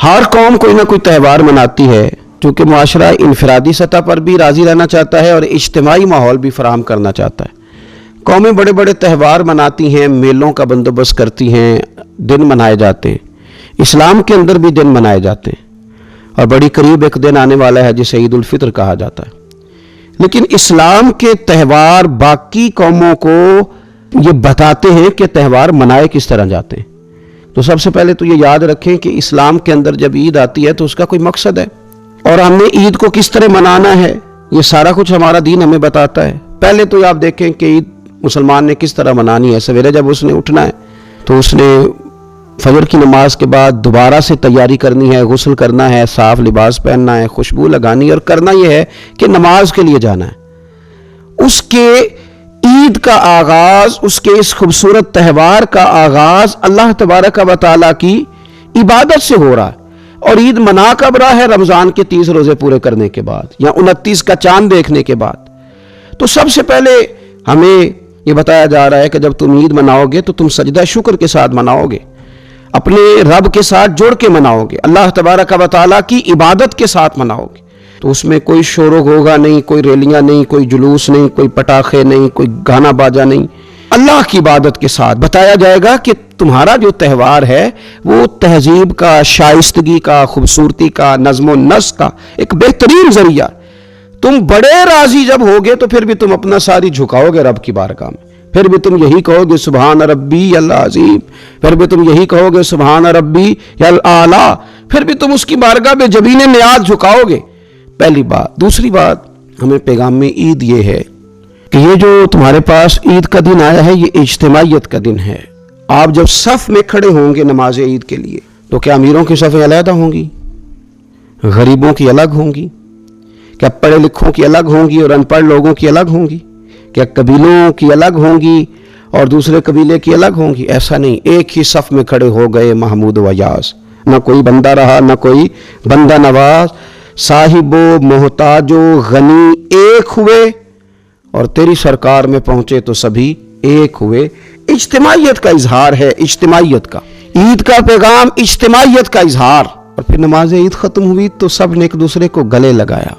ہر قوم کوئی نہ کوئی تہوار مناتی ہے چونکہ معاشرہ انفرادی سطح پر بھی راضی رہنا چاہتا ہے اور اجتماعی ماحول بھی فراہم کرنا چاہتا ہے۔ قومیں بڑے بڑے تہوار مناتی ہیں، میلوں کا بندوبست کرتی ہیں، دن منائے جاتے ہیں۔ اسلام کے اندر بھی دن منائے جاتے ہیں اور بڑی قریب ایک دن آنے والا ہے جسے عید الفطر کہا جاتا ہے۔ لیکن اسلام کے تہوار باقی قوموں کو یہ بتاتے ہیں کہ تہوار منائے کس طرح جاتے ہیں۔ تو سب سے پہلے تو یہ یاد رکھیں کہ اسلام کے اندر جب عید آتی ہے تو اس کا کوئی مقصد ہے، اور ہم نے عید کو کس طرح منانا ہے یہ سارا کچھ ہمارا دین ہمیں بتاتا ہے۔ پہلے تو آپ دیکھیں کہ عید مسلمان نے کس طرح منانی ہے۔ سویرے جب اس نے اٹھنا ہے تو اس نے فجر کی نماز کے بعد دوبارہ سے تیاری کرنی ہے، غسل کرنا ہے، صاف لباس پہننا ہے، خوشبو لگانی ہے، اور کرنا یہ ہے کہ نماز کے لیے جانا ہے۔ اس کے عید کا آغاز، اس کے اس خوبصورت تہوار کا آغاز اللہ تبارک و تعالیٰ کی عبادت سے ہو رہا ہے، اور عید منا کب رہا ہے؟ رمضان کے 30 روزے پورے کرنے کے بعد یا 29 کا چاند دیکھنے کے بعد۔ تو سب سے پہلے ہمیں یہ بتایا جا رہا ہے کہ جب تم عید مناؤ گے تو تم سجدہ شکر کے ساتھ مناؤ گے، اپنے رب کے ساتھ جوڑ کے مناؤ گے، اللہ تبارک و تعالیٰ کی عبادت کے ساتھ مناؤ گے۔ تو اس میں کوئی شور و غوغا نہیں، کوئی ریلیاں نہیں، کوئی جلوس نہیں، کوئی پٹاخے نہیں، کوئی گانا باجا نہیں، اللہ کی عبادت کے ساتھ بتایا جائے گا کہ تمہارا جو تہوار ہے وہ تہذیب کا، شائستگی کا، خوبصورتی کا، نظم و نسق کا ایک بہترین ذریعہ۔ تم بڑے راضی جب ہوگے تو پھر بھی تم اپنا ساری جھکاؤ گے رب کی بارگاہ میں، پھر بھی تم یہی کہو گے سبحان ربی العظیم، پھر بھی تم یہی کہو گے سبحان ربی الاعلی، پھر بھی تم اس کی بارگاہ میں جبین نیاز جھکاؤ گے۔ پہلی بات۔ دوسری بات، ہمیں پیغام میں عید یہ ہے کہ یہ جو تمہارے پاس عید کا دن آیا ہے یہ اجتماعیت کا دن ہے۔ آپ جب صف میں کھڑے ہوں گے نماز عید کے لیے تو کیا امیروں کی صفیں علیحدہ ہوں گی؟ غریبوں کی الگ ہوں گی؟ کیا پڑھے لکھوں کی الگ ہوں گی اور ان پڑھ لوگوں کی الگ ہوں گی؟ کیا قبیلوں کی الگ ہوں گی اور دوسرے قبیلے کی الگ ہوں گی؟ ایسا نہیں، ایک ہی صف میں کھڑے ہو گئے محمود و یاس، نہ کوئی بندہ رہا نہ کوئی بندہ نواز، صاحب و محتاج و غنی ایک ہوئے اور تیری سرکار میں پہنچے تو سبھی ایک ہوئے۔ اجتماعیت کا اظہار ہے، اجتماعیت کا۔ عید کا پیغام اجتماعیت کا اظہار۔ اور پھر نماز عید ختم ہوئی تو سب نے ایک دوسرے کو گلے لگایا،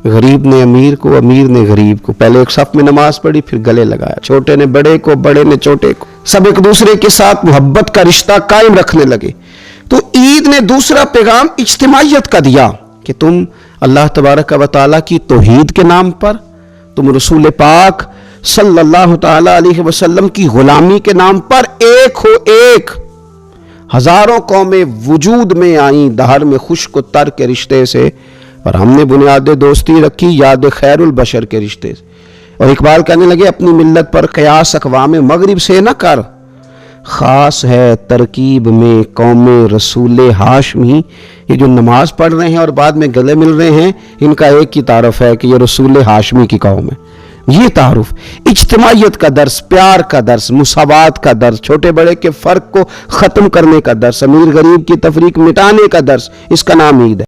غریب نے امیر کو، امیر نے غریب کو، پہلے ایک صف میں نماز پڑھی پھر گلے لگایا، چھوٹے نے بڑے کو، بڑے نے چھوٹے کو، سب ایک دوسرے کے ساتھ محبت کا رشتہ قائم رکھنے لگے۔ تو عید نے دوسرا پیغام اجتماعیت کا دیا کہ تم اللہ تبارک و تعالیٰ کی توحید کے نام پر، تم رسول پاک صلی اللہ تعالی علیہ وسلم کی غلامی کے نام پر ایک ہو۔ ایک ہزاروں قومیں وجود میں آئیں دہر میں خشک و تر کے رشتے سے، اور ہم نے بنیاد دوستی رکھی یاد خیر البشر کے رشتے سے۔ اور اقبال کہنے لگے اپنی ملت پر قیاس اقوام مغرب سے نہ کر، خاص ہے ترکیب میں قوم رسول ہاشمی۔ یہ جو نماز پڑھ رہے ہیں اور بعد میں گلے مل رہے ہیں، ان کا ایک ہی تعارف ہے کہ یہ رسول ہاشمی کی قوم ہے۔ یہ تعارف اجتماعیت کا درس، پیار کا درس، مساوات کا درس، چھوٹے بڑے کے فرق کو ختم کرنے کا درس، امیر غریب کی تفریق مٹانے کا درس، اس کا نام عید ہے۔